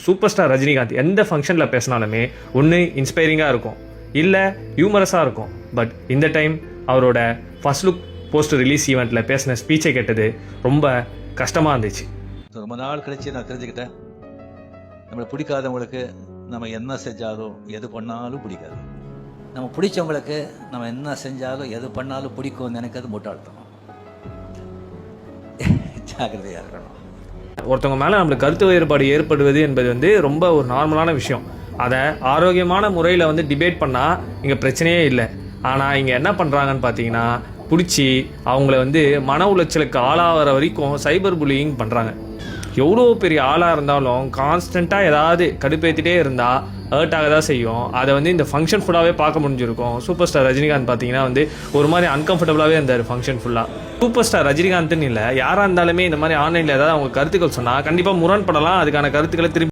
Super star Rajinikanth எந்த ஃபங்க்ஷனில் பேசினாலுமே ஒன்று இன்ஸ்பைரிங்காக இருக்கும், இல்லை ஹியூமரஸாக இருக்கும். பட் இந்த டைம் அவரோட ஃபர்ஸ்ட் லுக் போஸ்ட் ரிலீஸ் ஈவெண்ட்டில் பேசின ஸ்பீச்சை கேட்டது ரொம்ப கஷ்டமாக இருந்துச்சு. ரொம்ப நாள் கழிச்சு நான் தெரிஞ்சுக்கிட்டேன், நம்மளை பிடிக்காதவங்களுக்கு நம்ம என்ன செஞ்சாலும் எது பண்ணாலும் பிடிக்காது. நம்ம பிடிச்சவங்களுக்கு நம்ம என்ன செஞ்சாலும் எது பண்ணாலும் பிடிக்கும்னு நினைக்கிறது முட்டாள்தனம். ஜாக்கிரதையாக இருக்கணும். ஒருத்தவங்க மேலே நம்மளுக்கு கருத்து வேறுபாடு ஏற்படுவது என்பது வந்து ரொம்ப ஒரு நார்மலான விஷயம். அதை ஆரோக்கியமான முறையில் வந்து டிபேட் பண்ணால் இங்கே பிரச்சனையே இல்லை. ஆனால் இங்கே என்ன பண்ணுறாங்கன்னு பார்த்தீங்கன்னா, பிடிச்சி அவங்கள வந்து மன உளைச்சலுக்கு ஆளாகிற வரைக்கும் சைபர் புல்லியிங் பண்ணுறாங்க. எவ்வளோ பெரிய ஆளாக இருந்தாலும் கான்ஸ்டண்ட்டாக ஏதாவது கடுப்பேற்றிட்டே இருந்தால் ஹர்ட் ஆக தான் செய்யும். அதை வந்து இந்த ஃபங்க்ஷன் ஃபுல்லாகவே பார்க்க முடிஞ்சிருக்கும். சூப்பர் ஸ்டார் ரஜினிகாந்த் பார்த்தீங்கன்னா வந்து ஒரு மாதிரி அன்கம்ஃபர்டபுளாகவே இருந்தார் ஃபங்க்ஷன் ஃபுல்லாக. சூப்பர் ஸ்டார் ரஜினிகாந்த்னு இல்லை, யாராக இருந்தாலுமே இந்த மாதிரி ஆன்லைனில் ஏதாவது அவங்க கருத்துக்கள் சொன்னால் கண்டிப்பாக முரண்படலாம். அதுக்கான கருத்துக்களை திருப்பி